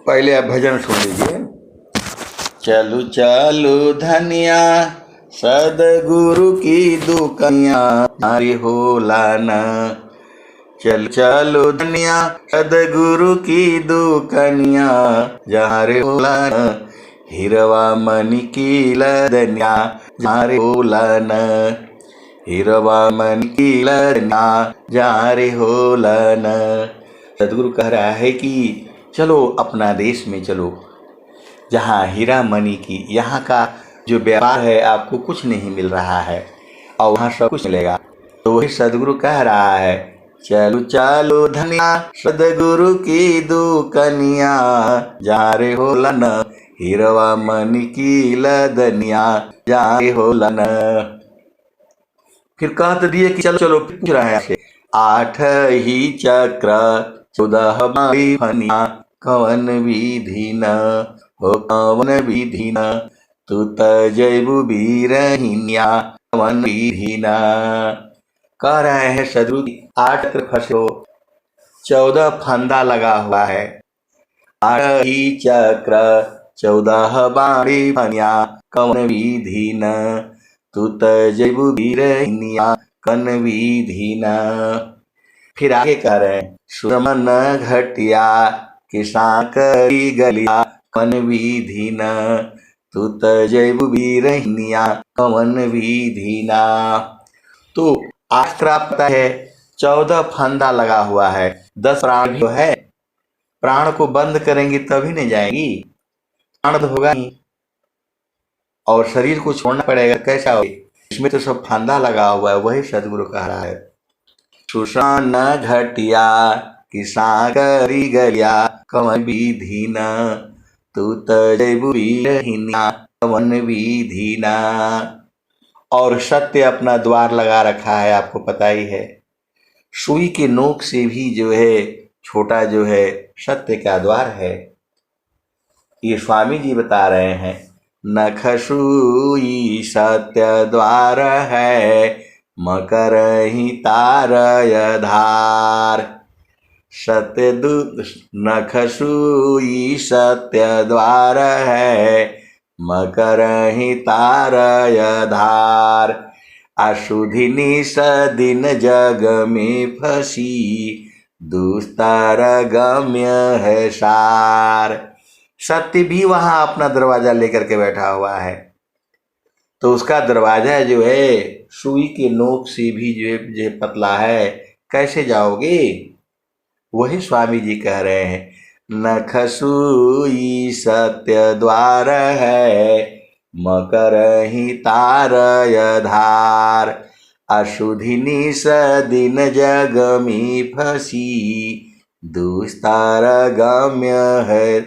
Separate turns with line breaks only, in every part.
पहले आप भजन सुन लीजिए। चलू चलू धनिया सदगुरु की दुकनिया हमारी होला न। चल चलो धनिया सदगुरु की दुकनिया जहाँ रे होला न। हिरवा मणि की लदनिया जहाँ रे होला न। हिरवा मणि की लदनिया जहाँ रे होला न। सदगुरु कह रहा है कि चलो अपना देश में चलो जहाँ हीरा मणि की, यहाँ का जो व्यापार है आपको कुछ नहीं मिल रहा है और वहाँ सब कुछ मिलेगा। तो वही सदगुरु कह रहा है चलो चलो धनिया सदगुरु की दुकनिया जहाँ रे होला न। हीरवा मणि की लदनिया जहाँ रे होला न। फिर कह तो दिए कि चलो चलो पूछ रहा है आपसे। 8 ही चक्र 14 बारी फनिया कवन विधि न हो कवन विधि न। तू तजैबु बीरहिनिया कवन विधि न। कह रहे हैं सदगुरु 8 चक्र फंसे हो, 14 फंदा लगा हुआ है। 8 ही चक्र 14 बारी फनिया कवन विधि न। तू तजैबु बीरहिनिया कवन विधि न। फिर आगे कह रहे हैं सुरमन घटिया किसा करी गलिया कवन विधि न। तू तजैबु बीरहिनिया कवन विधि न। तो आज पता है 14 फंदा लगा हुआ है। 10 प्राण जो है, प्राण को बंद करेंगे तभी नहीं जाएगी, प्राण तो होगा नहीं और शरीर को छोड़ना पड़ेगा, कैसा हो। इसमें तो सब फंदा लगा हुआ है। वही सदगुरु कह रहा है सुषान घटिया किसा करी गलिया कवन विधि न। तू तजैबु बीरहिनिया कवन विधि न। और सत्य अपना द्वार लगा रखा है, आपको पता ही है। सुई के नोक से भी जो है छोटा जो है सत्य का द्वार है। ये स्वामी जी बता रहे हैं नख सुई सत्य द्वार है मकर ही तारय धार। सत्य नख सुई सत्य द्वार है मकर ही तारय धार। अशुधिनी सदिन जग में फंसी दुस्तर गम्य है सार। सत्य भी वहां अपना दरवाजा लेकर के बैठा हुआ है। तो उसका दरवाजा जो है सुई के नोक से भी जो पतला है, कैसे जाओगे। वही स्वामी जी कह रहे हैं नख सुई सत्य द्वार है मकर ही तारय धार। अशुधिनी सदिन जग में फंसी दुस्तर गम्य है,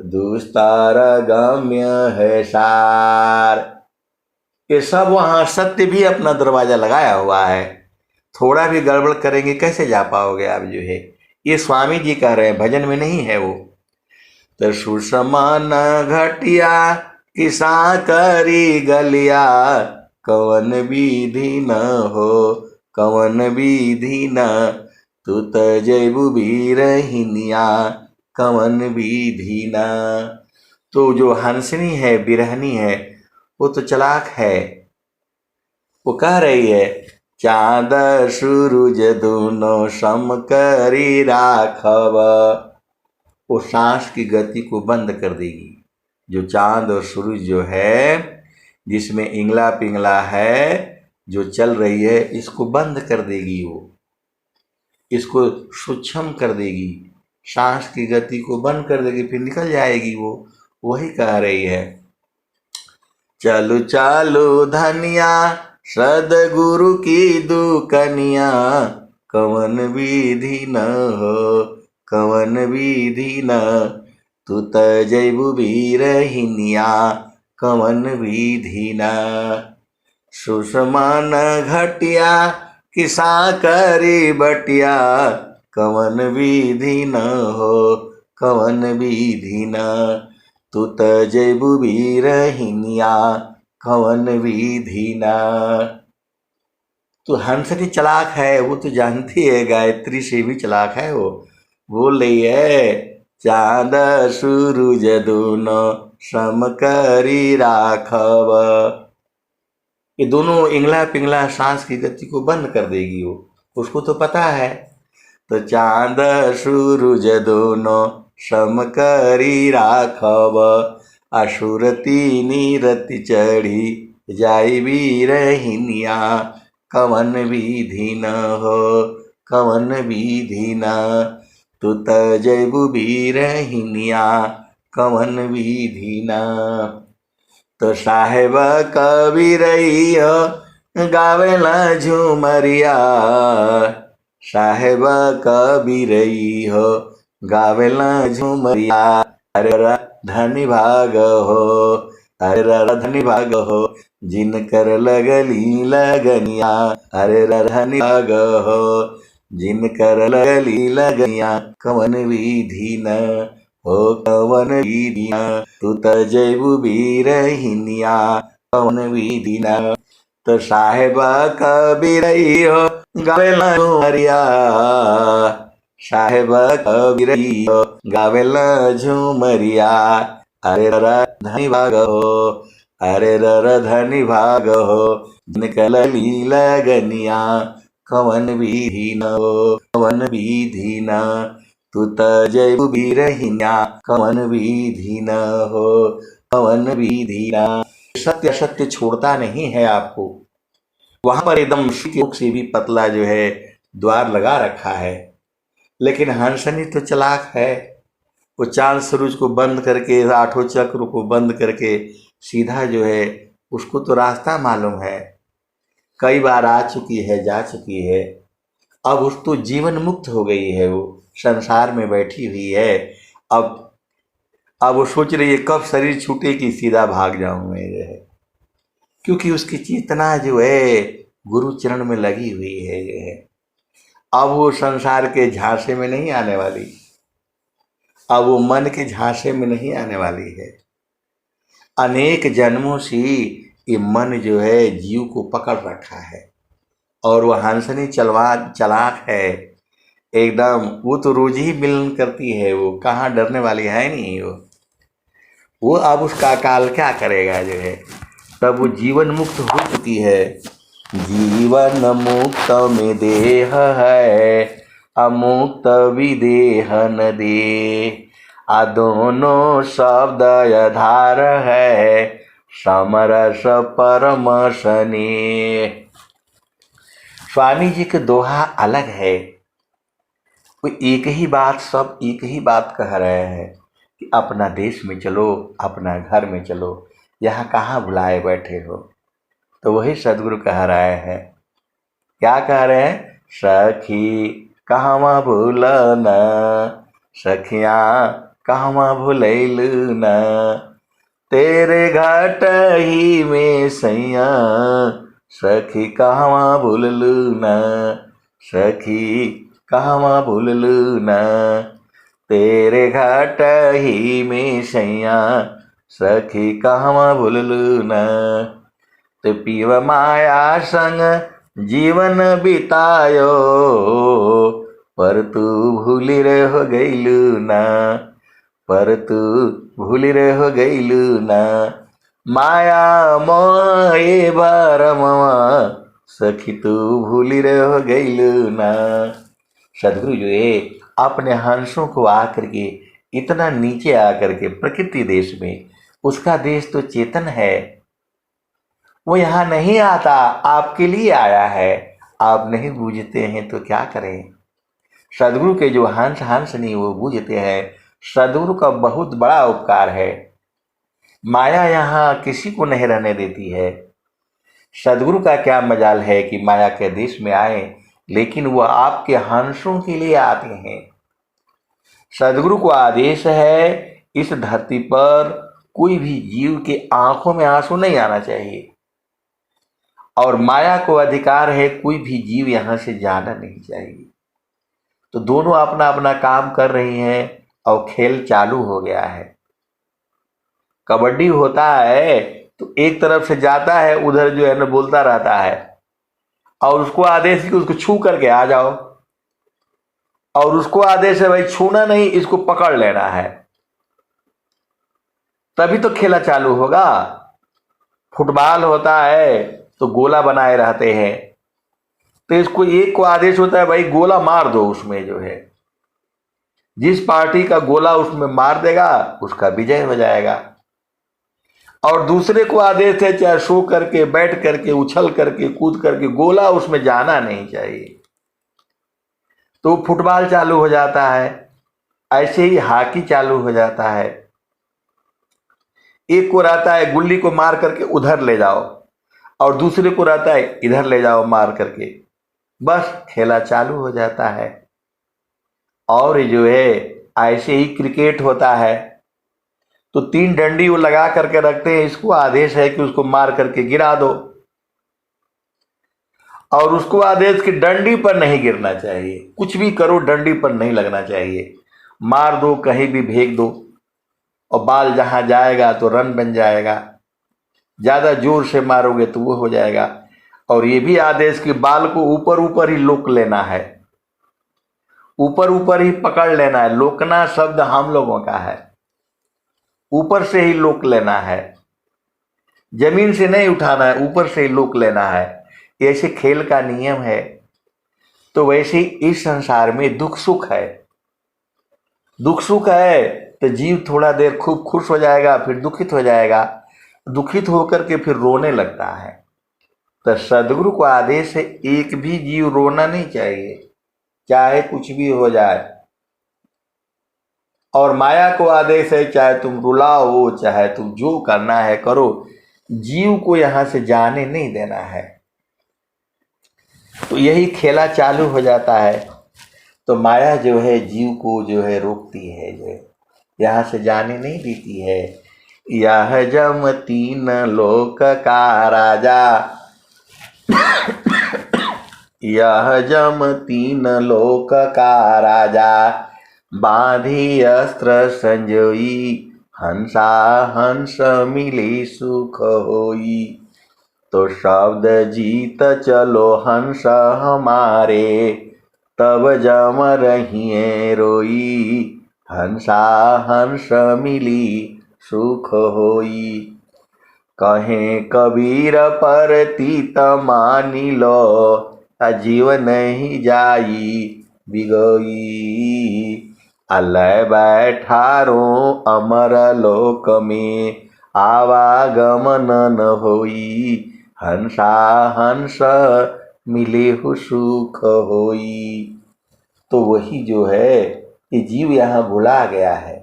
दुस्तर गम्य है सार। ये सब वहां सत्य भी अपना दरवाजा लगाया हुआ है। थोड़ा भी गड़बड़ करेंगे कैसे जा पाओगे आप जो है। ये स्वामी जी कह रहे हैं, भजन में नहीं है वो। तो सुषमान घटिया किसा करी गलिया कवन विधि न हो कवन विधि न। तू तजैबु बीरहिनिया कवन विधि न। तो जो हंसनी है, बिरहनी है, वो तो चालाक है। वो कह रही है चाँद सूरज दोनों सम करी राखब। वो सांस की गति को बंद कर देगी। जो चांद और सूरज जो है, जिसमें इंगला पिंगला है जो चल रही है, इसको बंद कर देगी। वो इसको सूक्ष्म कर देगी, सांस की गति को बंद कर देगी, फिर निकल जाएगी वो। वही कह रही है चलो चलो धनिया सदगुरु की दुकनिया कवन विधि न हो कवन विधि न। तू तजैबु बीरहिनिया कवन विधि न। सुषमान घटिया किसा करी बटिया कवन विधि न हो कवन विधि न। तू तजैबु बीरहिनिया कवन विधि न। तो हंसनी चालाक है, वो तो जानती है, गायत्री से भी चालाक है। वो बोल रही है चांद सूरज दोनों सम करी राखव। ये दोनों इंगला पिंगला सांस की गति को बंद कर देगी वो, उसको तो पता है। तो चांद सूरज दोनों सम करी राखव, असुरती नीरति चढ़ी जाई बीरहिनिया, कवन विधि न हो कवन विधि न, तू तजबु बीरहिनिया कवन विधि न। तो साहेब कबीरैया गावेला झुमरिया, साहेब कबीरैया गावेला झुमरिया, अरे धनी भाग हो, अरे धनी भाग हो, जिनकर लगली लगनिया, अरे धनी भाग हो, जिनकर लगली लगनिया, कवन विधि न हो कवन विधि न, तू तजबु बीरहिनिया कवन विधि न। तो साहेब कबीरैया गावेला झुमरिया, साहेब कबीरैया गावेला झुमरिया, अरे धनी भाग हो, अरे धनी भाग हो, जिनकर लगली लगनिया, कवन विधि न हो कवन विधि न, तू तजबु बीरहिनिया कवन विधि न हो कवन विधि न। सत्य सत्य छोड़ता नहीं है आपको। वहां पर एकदम मुख से भी पतला जो है द्वार लगा रखा है, लेकिन हंसनी तो चालाक है। वो चांद सूरज को बंद करके, आठों चक्र को बंद करके सीधा जो है, उसको तो रास्ता मालूम है, कई बार आ चुकी है जा चुकी है। अब उस तो जीवन मुक्त हो गई है, वो संसार में बैठी हुई है। अब वो सोच रही है कब शरीर छूटे कि सीधा भाग जाऊं मैं जो है, क्योंकि उसकी चेतना जो है गुरु चरण में लगी हुई है जो है। अब वो संसार के झांसे में नहीं आने वाली, अब वो मन के झांसे में नहीं आने वाली है। अनेक जन्मों से ये मन जो है जीव को पकड़ रखा है, और वह हंसनी चालाक है एकदम। वो तो रोज ही मिलन करती है, वो कहाँ डरने वाली है नहीं वो अब उसका काल क्या करेगा जो है। तब वो जीवन मुक्त हो चुकी है। जीवन मुक्त में देह है, अमुक्त विदेह न दे, आ दोनों शब्द आधार है, समरस परम सने। स्वामी जी के दोहा अलग है। वो एक ही बात, सब एक ही बात कह रहे हैं कि अपना देश में चलो, अपना घर में चलो, यहाँ कहाँ बुलाए बैठे हो। तो वही सदगुरु कह रहे हैं, क्या कह रहे हैं, सखी कहवा भूलन, सखिया कहवा भूलैलू न, तेरे घाट ही में सैया, सखी कहवा भूललू न, सखी कहवा भूललू न, तेरे घाट ही में सैया, सखी कहवा भूललू न। तो पीव माया संग जीवन बितायो, पर तू भूली रह गईलू ना, पर तू भूली रह गईलू ना, माया मोह भरमवा, सखी तू भूली रह गईलू ना। सदगुरु जो है अपने हंसों को आकर के, इतना नीचे आकर के प्रकृति देश में, उसका देश तो चेतन है, वो यहाँ नहीं आता, आपके लिए आया है। आप नहीं बूझते हैं तो क्या करें। सदगुरु के जो हंस नहीं वो बूझते हैं, सदगुरु का बहुत बड़ा उपकार है। माया यहाँ किसी को नहीं रहने देती है। सदगुरु का क्या मजाल है कि माया के देश में आए, लेकिन वह आपके हंसों के लिए आते हैं। सदगुरु को आदेश है, इस धरती पर कोई भी जीव के आंखों में आंसू नहीं आना चाहिए, और माया को अधिकार है कोई भी जीव यहाँ से जाना नहीं चाहिए। तो दोनों अपना अपना काम कर रही हैं और खेल चालू हो गया है। कबड्डी होता है तो एक तरफ से जाता है, उधर जो है ना बोलता रहता है, और उसको आदेश कि उसको छू करके आ जाओ, और उसको आदेश है भाई छूना नहीं, इसको पकड़ लेना है, तभी तो खेला चालू होगा। फुटबॉल होता है तो गोला बनाए रहते हैं, तो इसको एक को आदेश होता है भाई गोला मार दो, उसमें जो है जिस पार्टी का गोला उसमें मार देगा उसका विजय हो जाएगा। और दूसरे को आदेश है चाहे सो करके, बैठ करके, उछल करके, कूद करके, गोला उसमें जाना नहीं चाहिए, तो फुटबॉल चालू हो जाता है। ऐसे ही हॉकी चालू हो जाता है। एक को रहता है गुल्ली को मार करके उधर ले जाओ, और दूसरे को रहता है इधर ले जाओ मार करके, बस खेला चालू हो जाता है। और जो है ऐसे ही क्रिकेट होता है, तो 3 डंडी वो लगा करके रखते हैं, इसको आदेश है कि उसको मार करके गिरा दो, और उसको आदेश कि डंडी पर नहीं गिरना चाहिए, कुछ भी करो डंडी पर नहीं लगना चाहिए, मार दो कहीं भी फेंक दो, और बाल जहां जाएगा तो रन बन जाएगा, ज्यादा जोर से मारोगे तो वो हो जाएगा। और ये भी आदेश कि बाल को ऊपर ऊपर ही लोक लेना है, ऊपर ऊपर ही पकड़ लेना है। लोकना शब्द हम लोगों का है, ऊपर से ही लोक लेना है, जमीन से नहीं उठाना है, ऊपर से ही लोक लेना है। ऐसे खेल का नियम है। तो वैसे ही इस संसार में दुख सुख है। दुख सुख है तो जीव थोड़ा देर खूब खुश हो जाएगा, फिर दुखित हो जाएगा, दुखित होकर के फिर रोने लगता है। तो सदगुरु को आदेश है एक भी जीव रोना नहीं चाहिए, चाहे कुछ भी हो जाए। और माया को आदेश है चाहे तुम रुलाओ, चाहे तुम जो करना है करो, जीव को यहां से जाने नहीं देना है। तो यही खेला चालू हो जाता है। तो माया जो है जीव को जो है रोकती है, जो है यहाँ से जाने नहीं देती है। यह जम 3 लोक का राजा, यह जम 3 लोक का राजा, बांधी अस्त्र संजोई, हंसा हंस मिली सुख होई। तो शब्द जीत चलो हंस हमारे, तब जम रहिए रोई, हंसा हंस मिली सुख होई। कहे कबीर परतीत मानी लो, जीवन नहीं जाई बिगोई। अलय बैठारो अमर लोक में, आवागमन न होई, हंसा हंस मिले हो सुख होई। तो वही जो है ये जीव यहाँ भुला गया है,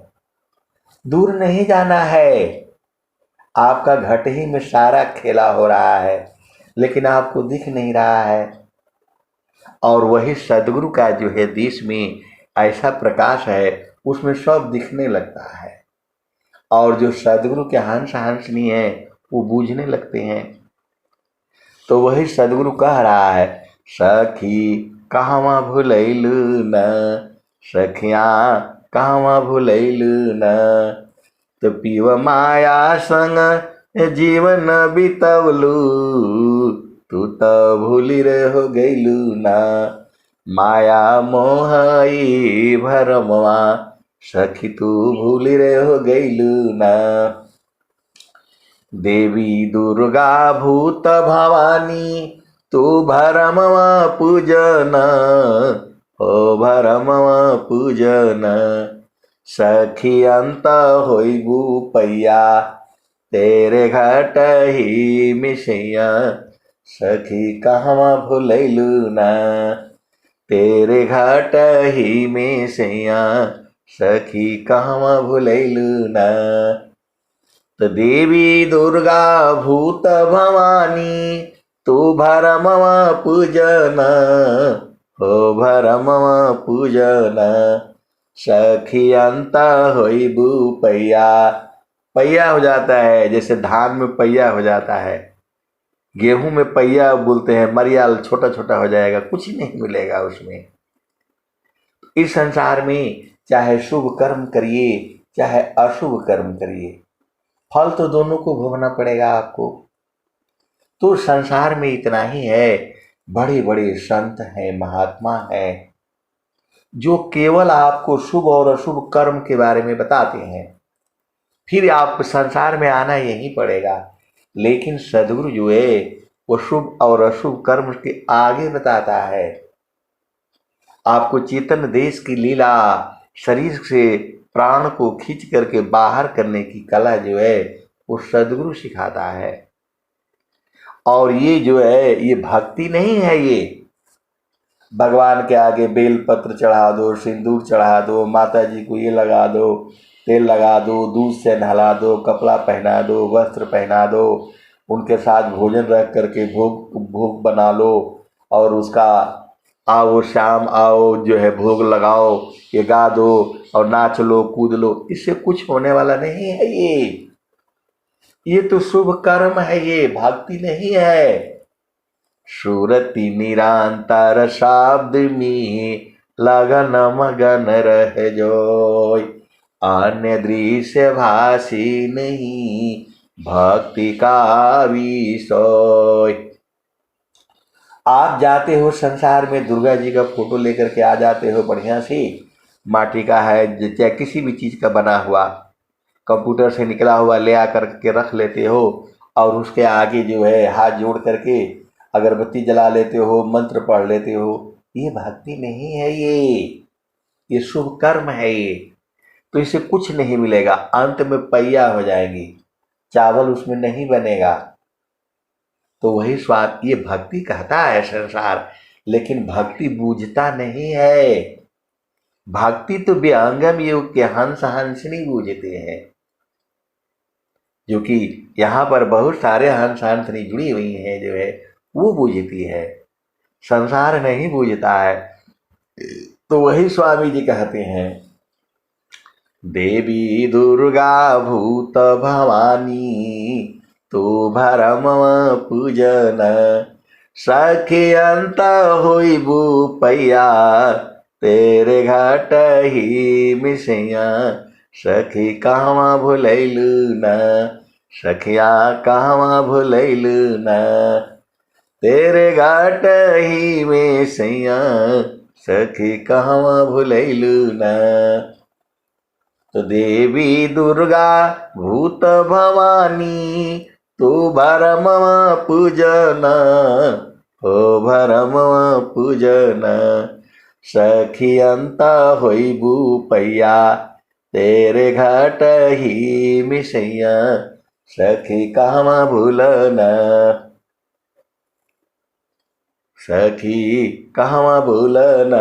दूर नहीं जाना है। आपका घट ही में सारा खेला हो रहा है, लेकिन आपको दिख नहीं रहा है। और वही सदगुरु का जो है देश में ऐसा प्रकाश है, उसमें सब दिखने लगता है। और जो सदगुरु के हंस हंसनी है वो बूझने लगते हैं। तो वही सदगुरु कह रहा है, सखी कहवा भुलैलु न, सखिया कहवा भुलैलु न। तो पीव माया संग जीवन बितवलू, तू तो भूली रे हो गईलू ना। माया मोहई भरमवा, सखी तू भूली रे हो गईलू ना। देवी दुर्गा भूत भवानी, तू भरमवा पूजन, हो भरमवा पूजन। सखी अंत होइबू पैया, तेरे घट ही मिसैया, सखी कहवा भुलैलू ना। तेरे घट ही में सैया, सखी कहवा भुलैलू ना। तो देवी दुर्गा भूत भवानी, तू भरमवा पूजन, हो भरमवा पूजन। सखी अंत होइबू पैया। पैया हो जाता है, जैसे धान में पैया हो जाता है, गेहूं में पैया बोलते हैं, मरियाल छोटा छोटा हो जाएगा, कुछ ही नहीं मिलेगा उसमें। इस संसार में चाहे शुभ कर्म करिए चाहे अशुभ कर्म करिए, फल तो दोनों को भोगना पड़ेगा आपको। तो संसार में इतना ही है, बड़े बड़े संत हैं, महात्मा हैं,
जो केवल आपको शुभ और अशुभ कर्म के बारे में बताते हैं। फिर आप संसार में आना यही पड़ेगा। लेकिन सदगुरु जो है वो शुभ और अशुभ कर्म के आगे बताता है। आपको चेतन देश की लीला, शरीर से प्राण को खींच करके बाहर करने की कला जो है वो सदगुरु सिखाता है। और ये जो है ये भक्ति नहीं है, ये भगवान के आगे बेल पत्र चढ़ा दो, सिंदूर चढ़ा दो, माता जी को ये लगा दो, तेल लगा दो, दूध से नहला दो, कपड़ा पहना दो, वस्त्र पहना दो, उनके साथ भोजन रख करके भोग भोग बना लो और उसका आओ शाम आओ जो है भोग लगाओ, ये गा दो और नाच लो कूद लो। इससे कुछ होने वाला नहीं है। ये तो शुभ कर्म है, ये भक्ति नहीं है। सुरति निरंतर शब्द में लगन मगन रह जोय, अन्य दृश्य भाषी नहीं भक्ति का विषय। आप जाते हो संसार में, दुर्गा जी का फोटो लेकर के आ जाते हो, बढ़िया सी माटी का है चाहे किसी भी चीज का बना हुआ, कंप्यूटर से निकला हुआ ले आकर के रख लेते हो और उसके आगे जो है हाथ जोड़ करके अगरबत्ती जला लेते हो, मंत्र पढ़ लेते हो। ये भक्ति नहीं है, ये शुभ कर्म है। ये तो इससे कुछ नहीं मिलेगा, अंत में पैया हो जाएंगी, चावल उसमें नहीं बनेगा। तो वही स्वाद, ये भक्ति कहता है संसार, लेकिन भक्ति बूझता नहीं है। भक्ति तो विहंगम योग के हंस हंसनी बूझते हैं, जो कि यहाँ पर बहुत सारे हंस हंसनी जुड़ी हुई हैं जो है वो बूझती है, संसार नहीं बूझता है। तो वही स्वामी जी कहते हैं, देवी दुर्गा भूत भवानी तो भरम पूजन, सखी अंत होइबू पैया तेरे घाट ही मिसैया, सखी कहवा भुलैलू न, सखिया कहवा भुलैलू न, तेरे घाट ही में सैया सखी कहवा भुलैलू न। तो देवी दुर्गा भूत भवानी तू भरम पूजन, हो भरम पूजन, सखी अंत होइबू पैया तेरे घाट ही मिसैया, सखी कहवा भूलन, सखी कहवा भूलन।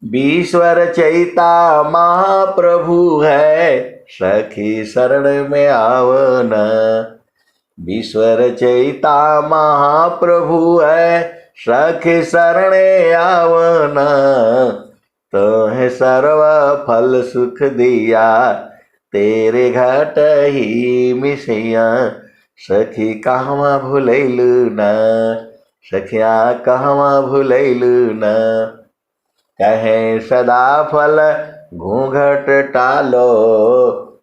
विश्वर चैता महाप्रभु है, सखी शरण में आवना, विश्वर चैता महाप्रभु है, सखी शरण आवना, तोहे सर्व फल सुख दिया तेरे घाट ही मिसैया, सखी कहवा भुलैलू न, सखिया कहवा भुलैलू न, कहे सदा फल घूंघट टालो,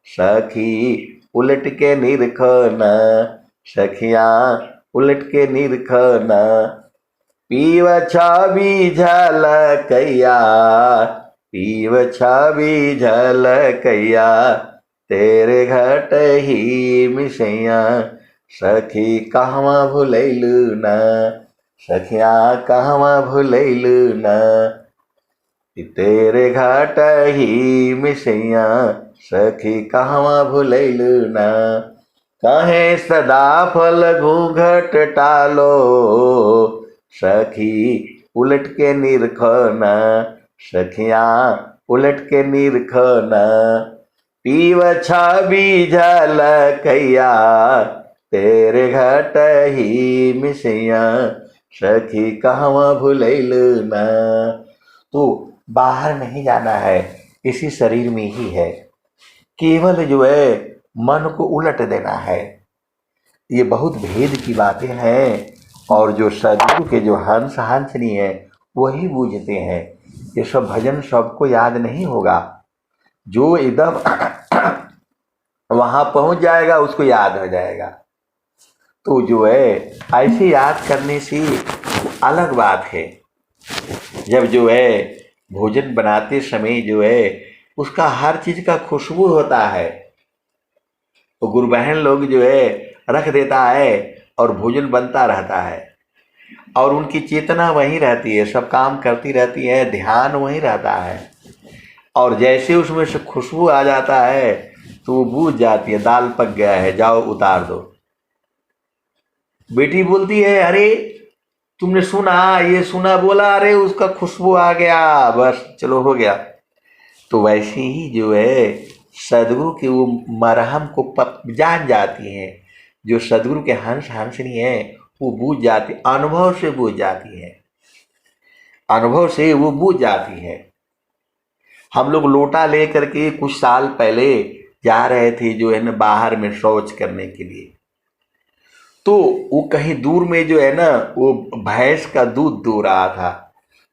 सखी उलट के निरखना, सखिया उलट के निरखना, पीव छवि झलकैया, पीव छवि झलकैया तेरे घट ही मिसैया, सखी कहवा भुलैलू न, सखिया कहवा भुलैलू न, तेरे घाट ही मिसैया, सखी कहवा भुलैलू न, कहे सदा फल घूंघट टालो, सखी उलट के निरखना, सखिया उलट के निरखना, पीव छवि झलकैया तेरे घाट ही मिसैया, सखी कहवा भुलैलू न। तो बाहर नहीं जाना है, इसी शरीर में ही है, केवल जो है मन को उलट देना है। ये बहुत भेद की बातें हैं और जो सदगुरु के जो हंस हंसनी है वही बूझते हैं। ये सब भजन सबको याद नहीं होगा, जो एकदम वहां पहुंच जाएगा उसको याद हो जाएगा। तो जो है ऐसे याद करने से अलग बात है। जब जो है भोजन बनाते समय जो है उसका हर चीज का खुशबू होता है। तो गुरु बहन लोग जो है रख देता है और भोजन बनता रहता है और उनकी चेतना वहीं रहती है, सब काम करती रहती है, ध्यान वहीं रहता है। और जैसे उसमें से खुशबू आ जाता है तो वो बूझ जाती है, दाल पक गया है, जाओ उतार दो। बेटी बोलती है, अरे तुमने सुना, ये सुना, बोला, अरे उसका खुशबू आ गया, बस चलो हो गया। तो वैसे ही जो है सदगुरु की वो मरहम को जान जाती हैं। जो सदगुरु के हंस हंसनी है वो बूझ जाती, अनुभव से बूझ जाती है, अनुभव से वो बूझ जाती है। हम लोग लोटा ले करके कुछ साल पहले जा रहे थे जो है ना बाहर में शौच करने के लिए। तो वो कहीं दूर में जो है ना वो भैंस का दूध दो रहा था।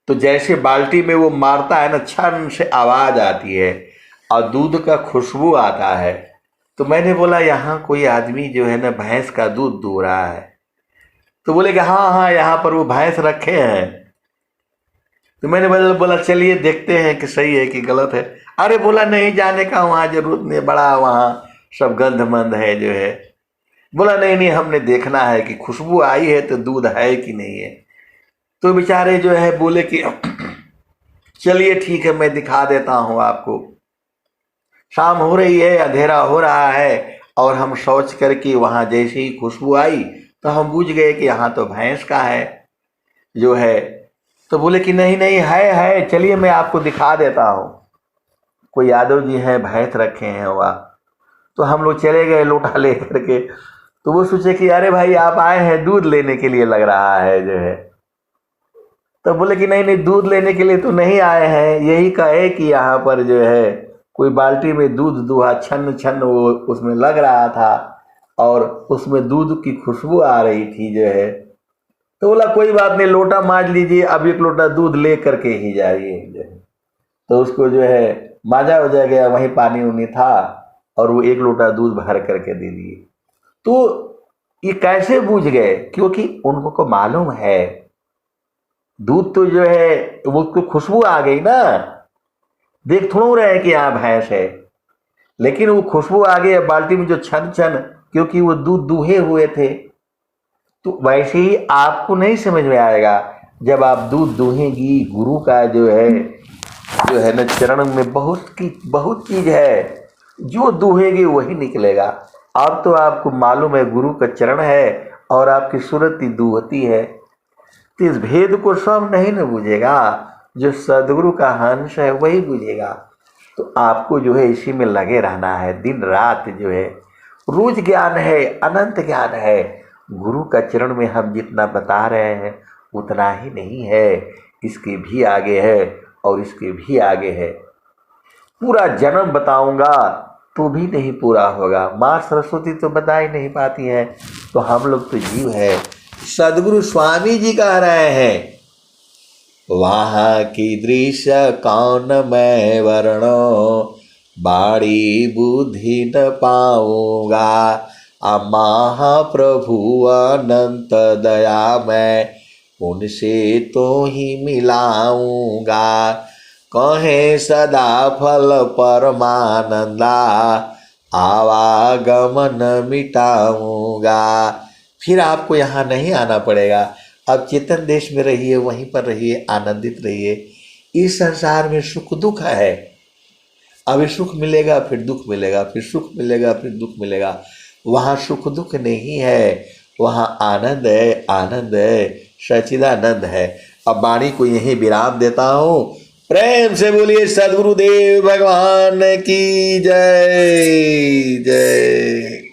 तो जैसे बाल्टी में वो मारता है ना, छन से आवाज आती है और दूध का खुशबू आता है। तो मैंने बोला यहाँ कोई आदमी जो है ना भैंस का दूध दो रहा है। तो बोले कि हाँ हाँ यहाँ पर वो भैंस रखे हैं। तो मैंने बोला चलिए देखते हैं कि सही है कि गलत है। अरे बोला नहीं जाने का वहाँ जरूरत नहीं, बड़ा वहाँ सब गंधमंद है जो है। बोला नहीं नहीं हमने देखना है कि खुशबू आई है तो दूध है कि नहीं है। तो बेचारे जो है बोले कि चलिए ठीक है मैं दिखा देता हूँ आपको। शाम हो रही है, अंधेरा हो रहा है और हम शौच करके वहाँ जैसे ही खुशबू आई तो हम बूझ गए कि यहाँ तो भैंस का है जो है। तो बोले कि नहीं नहीं है, चलिए मैं आपको दिखा देता हूँ। कोई यादव जी हैं, भैंस रखे हैं वहाँ। तो हम लोग चले गए लोटा ले करके। तो वो सोचे कि अरे भाई आप आए हैं दूध लेने के लिए लग रहा है जो है। तो बोले कि नहीं नहीं दूध लेने के लिए तो नहीं आए हैं, यही कहे कि यहाँ पर जो है कोई बाल्टी में दूध दुहा छन छन वो उसमें लग रहा था और उसमें दूध की खुशबू आ रही थी जो है। तो बोला कोई बात नहीं, लोटा मांज लीजिए, अब एक लोटा दूध ले करके ही जाइए जो है। तो उसको जो है मांजा वजा गया, वहीं पानी उनी था और वो एक लोटा दूध भर करके दे दिए। तो ये कैसे बूझ गए? क्योंकि उनको मालूम है दूध तो जो है वो तो खुशबू आ गई ना, देख थोड़ा रहे कि यहाँ भैंस है, लेकिन वो खुशबू आ गई बाल्टी में जो छन छन, क्योंकि वो दूध दूहे हुए थे। तो वैसे ही आपको नहीं समझ में आएगा जब आप दूध दूहेंगी। गुरु का जो है ना चरण में बहुत चीज है, जो दूहेगी वही निकलेगा। अब तो आपको मालूम है गुरु का चरण है और आपकी सूरत ही दूहती है। तो इस भेद को सब नहीं न बुझेगा, जो सदगुरु का हंस है वही बुझेगा। तो आपको जो है इसी में लगे रहना है, दिन रात जो है रोज ज्ञान है, अनंत ज्ञान है। गुरु का चरण में हम जितना बता रहे हैं उतना ही नहीं है, इसके भी आगे है और इसके भी आगे है। पूरा जन्म बताऊंगा तो भी नहीं पूरा होगा। माँ सरस्वती तो बता ही नहीं पाती है, तो हम लोग तो जीव है। सदगुरु स्वामी जी कह रहे हैं, वहाँ की दृश्य कौन मैं वर्णो, बाड़ी बुद्धि न पाऊंगा। महाप्रभु अनंत दया मैं उनसे तो ही मिलाऊंगा। कहे सदा फल परमानंदा, आवागमन मिटाऊंगा। फिर आपको यहाँ नहीं आना पड़ेगा, अब चेतन देश में रहिए, वहीं पर रहिए, आनंदित रहिए। इस संसार में सुख दुख है, अभी सुख मिलेगा फिर दुख मिलेगा, फिर सुख मिलेगा फिर दुख मिलेगा। वहाँ सुख दुख नहीं है, वहाँ आनंद है, आनंद है, सच्चिदानंद है। अब वाणी को यहीं विराम देता हूँ। प्रेम से बोलिए सद्गुरुदेव भगवान की जय जय।